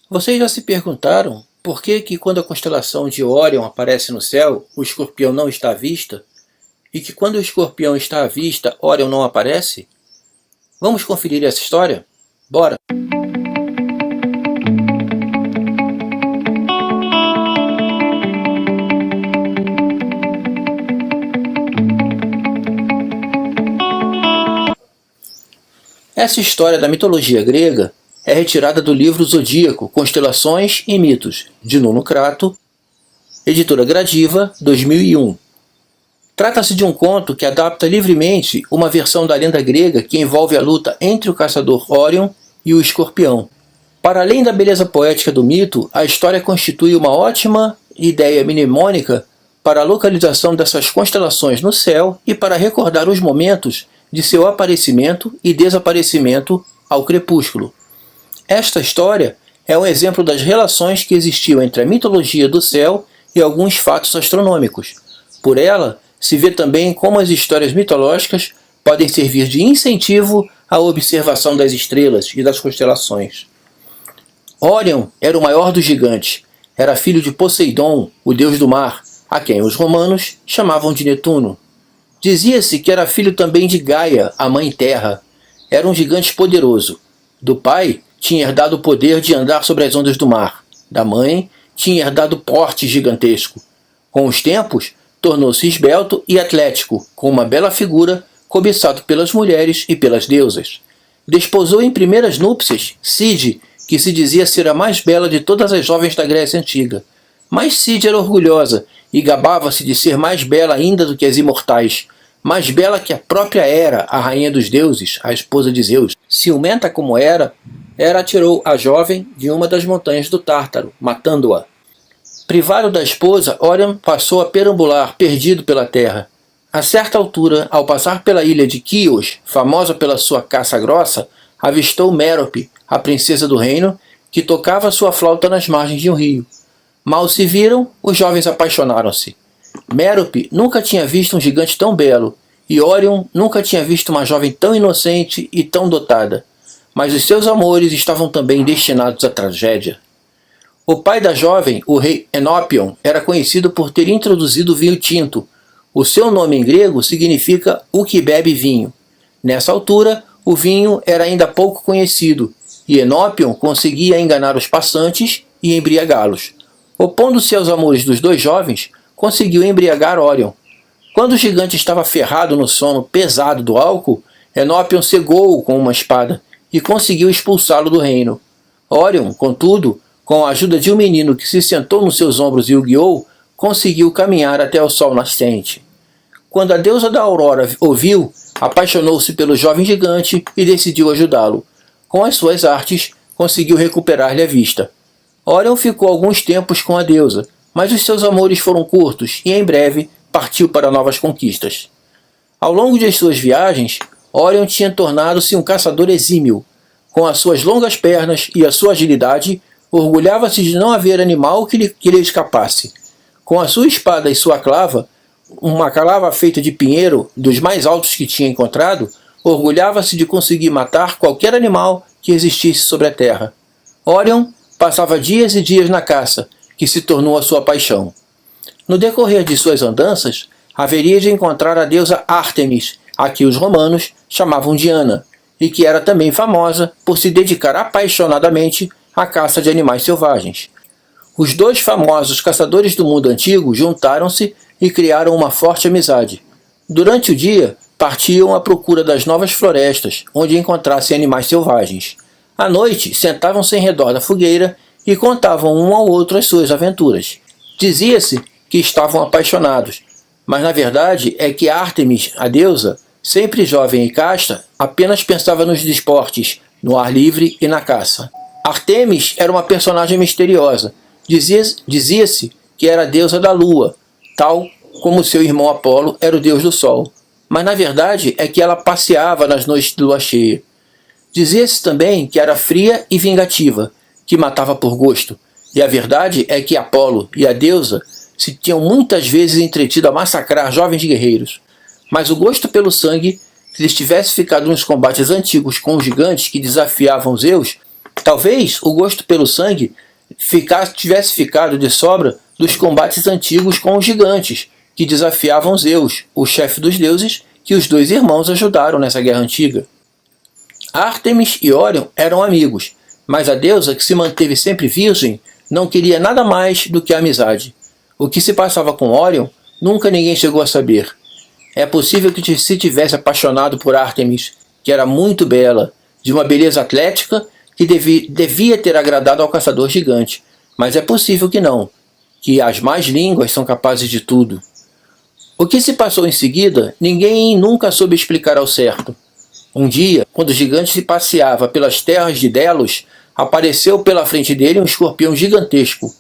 Vocês já se perguntaram por que quando a constelação de Órion aparece no céu, o escorpião não está à vista? E que quando o escorpião está à vista, Órion não aparece? Vamos conferir essa história? Bora! Essa história da mitologia grega é retirada do livro Zodíaco, Constelações e Mitos, de Nuno Crato, editora Gradiva, 2001. Trata-se de um conto que adapta livremente uma versão da lenda grega que envolve a luta entre o caçador Órion e o escorpião. Para além da beleza poética do mito, a história constitui uma ótima ideia mnemônica para a localização dessas constelações no céu e para recordar os momentos de seu aparecimento e desaparecimento ao crepúsculo. Esta história é um exemplo das relações que existiam entre a mitologia do céu e alguns fatos astronômicos. Por ela, se vê também como as histórias mitológicas podem servir de incentivo à observação das estrelas e das constelações. Órion era o maior dos gigantes. Era filho de Poseidon, o deus do mar, a quem os romanos chamavam de Netuno. Dizia-se que era filho também de Gaia, a mãe terra. Era um gigante poderoso. Do pai, tinha herdado o poder de andar sobre as ondas do mar. Da mãe, tinha herdado porte gigantesco. Com os tempos, tornou-se esbelto e atlético, com uma bela figura, cobiçado pelas mulheres e pelas deusas. Desposou em primeiras núpcias Cide, que se dizia ser a mais bela de todas as jovens da Grécia Antiga. Mas Cide era orgulhosa e gabava-se de ser mais bela ainda do que as imortais, mais bela que a própria Hera, a rainha dos deuses, a esposa de Zeus. Ciumenta como era, Hera atirou a jovem de uma das montanhas do Tártaro, matando-a. Privado da esposa, Órion passou a perambular, perdido pela terra. A certa altura, ao passar pela ilha de Quíos, famosa pela sua caça grossa, avistou Mérope, a princesa do reino, que tocava sua flauta nas margens de um rio. Mal se viram, os jovens apaixonaram-se. Mérope nunca tinha visto um gigante tão belo, e Órion nunca tinha visto uma jovem tão inocente e tão dotada. Mas os seus amores estavam também destinados à tragédia. O pai da jovem, o rei Enopion, era conhecido por ter introduzido o vinho tinto. O seu nome em grego significa o que bebe vinho. Nessa altura, o vinho era ainda pouco conhecido, e Enopion conseguia enganar os passantes e embriagá-los. Opondo-se aos amores dos dois jovens, conseguiu embriagar Órion. Quando o gigante estava ferrado no sono pesado do álcool, Enopion cegou-o com uma espada e conseguiu expulsá-lo do reino. Órion, contudo, com a ajuda de um menino que se sentou nos seus ombros e o guiou, conseguiu caminhar até o sol nascente. Quando a deusa da aurora ouviu, apaixonou-se pelo jovem gigante e decidiu ajudá-lo. Com as suas artes, conseguiu recuperar-lhe a vista. Órion ficou alguns tempos com a deusa, mas os seus amores foram curtos e em breve partiu para novas conquistas. Ao longo de suas viagens, Órion tinha tornado-se um caçador exímio. Com as suas longas pernas e a sua agilidade, orgulhava-se de não haver animal que lhe escapasse. Com a sua espada e sua clava, uma clava feita de pinheiro, dos mais altos que tinha encontrado, orgulhava-se de conseguir matar qualquer animal que existisse sobre a terra. Órion passava dias e dias na caça, que se tornou a sua paixão. No decorrer de suas andanças, haveria de encontrar a deusa Ártemis, a que os romanos chamavam Diana, e que era também famosa por se dedicar apaixonadamente à caça de animais selvagens. Os dois famosos caçadores do mundo antigo juntaram-se e criaram uma forte amizade. Durante o dia, partiam à procura das novas florestas, onde encontrassem animais selvagens. À noite, sentavam-se em redor da fogueira e contavam um ao outro as suas aventuras. Dizia-se que estavam apaixonados, mas na verdade é que Ártemis, a deusa, sempre jovem e casta, apenas pensava nos desportos, no ar livre e na caça. Ártemis era uma personagem misteriosa. Dizia-se que era a deusa da lua, tal como seu irmão Apolo era o deus do sol. Mas na verdade é que ela passeava nas noites de lua cheia. Dizia-se também que era fria e vingativa, que matava por gosto. E a verdade é que Apolo e a deusa se tinham muitas vezes entretido a massacrar jovens guerreiros. Mas o gosto pelo sangue, se eles tivessem ficado nos combates antigos com os gigantes que desafiavam Zeus, Talvez o gosto pelo sangue tivesse ficado de sobra dos combates antigos com os gigantes, que desafiavam Zeus, o chefe dos deuses, que os dois irmãos ajudaram nessa guerra antiga. Ártemis e Órion eram amigos, mas a deusa, que se manteve sempre virgem, não queria nada mais do que a amizade. O que se passava com Órion, nunca ninguém chegou a saber. É possível que se tivesse apaixonado por Ártemis, que era muito bela, de uma beleza atlética que devia ter agradado ao caçador gigante, mas é possível que não, que as más línguas são capazes de tudo. O que se passou em seguida, ninguém nunca soube explicar ao certo. Um dia, quando o gigante se passeava pelas terras de Delos, apareceu pela frente dele um escorpião gigantesco.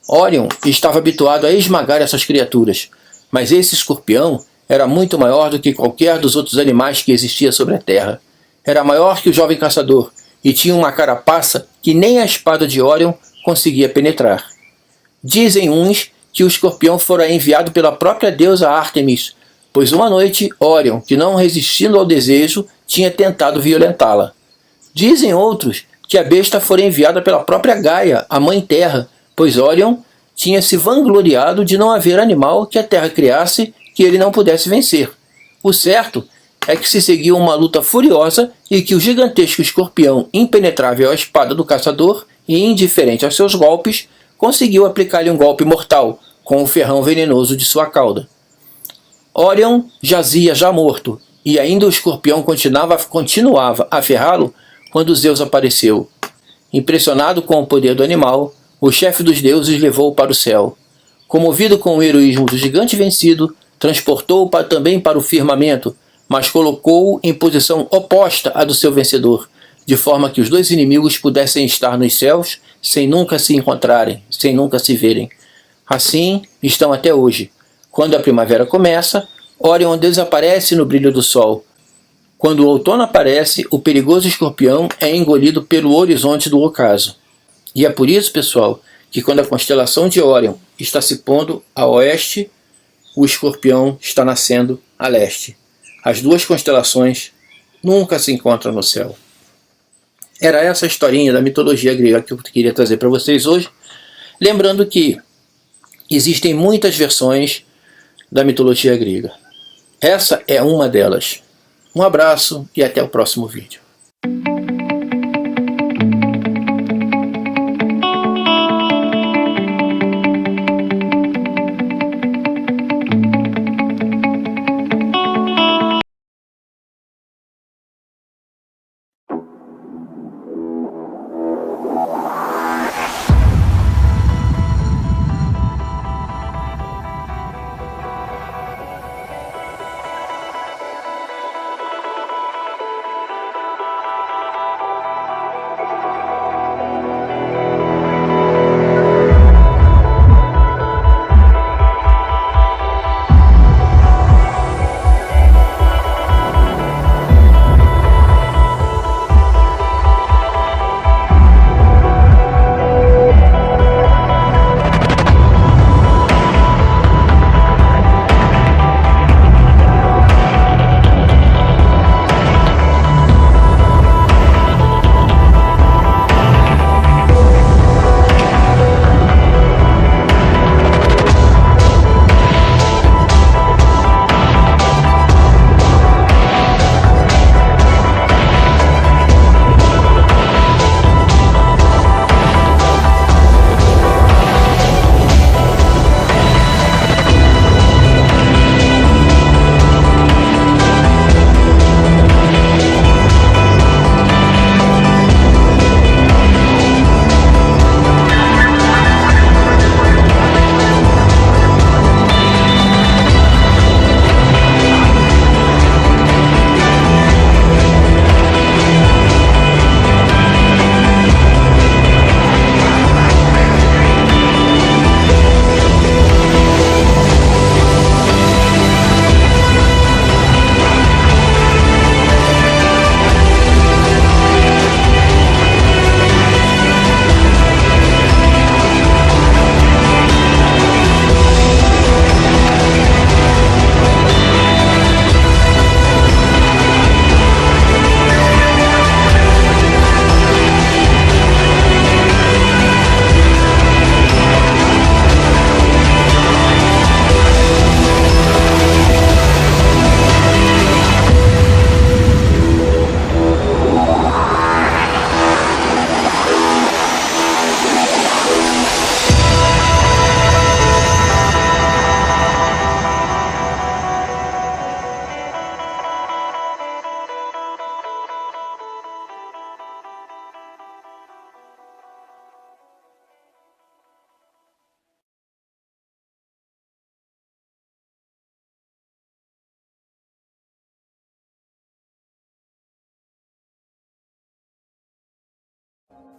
Órion estava habituado a esmagar essas criaturas, mas esse escorpião era muito maior do que qualquer dos outros animais que existia sobre a terra. Era maior que o jovem caçador e tinha uma carapaça que nem a espada de Órion conseguia penetrar. Dizem uns que o escorpião fora enviado pela própria deusa Ártemis, pois uma noite Órion, que não resistindo ao desejo, tinha tentado violentá-la. Dizem outros que a besta fora enviada pela própria Gaia, a Mãe Terra, pois Órion tinha se vangloriado de não haver animal que a Terra criasse que ele não pudesse vencer. O certo é que se seguiu uma luta furiosa e que o gigantesco escorpião, impenetrável à espada do caçador e indiferente aos seus golpes, conseguiu aplicar-lhe um golpe mortal, com o ferrão venenoso de sua cauda. Órion jazia já morto, e ainda o escorpião continuava a ferrá-lo quando Zeus apareceu. Impressionado com o poder do animal, o chefe dos deuses levou-o para o céu. Comovido com o heroísmo do gigante vencido, transportou-o também para o firmamento, mas colocou-o em posição oposta à do seu vencedor, de forma que os dois inimigos pudessem estar nos céus sem nunca se encontrarem, sem nunca se verem. Assim estão até hoje. Quando a primavera começa, Órion desaparece no brilho do sol. Quando o outono aparece, o perigoso escorpião é engolido pelo horizonte do ocaso. E é por isso, pessoal, que quando a constelação de Órion está se pondo a oeste, o escorpião está nascendo a leste. As duas constelações nunca se encontram no céu. Era essa a historinha da mitologia grega que eu queria trazer para vocês hoje. Lembrando que existem muitas versões da mitologia grega. Essa é uma delas. Um abraço e até o próximo vídeo.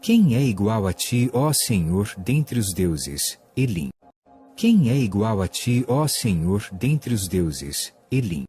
Quem é igual a ti, ó Senhor, dentre os deuses? Elim. Quem é igual a ti, ó Senhor, dentre os deuses? Elim.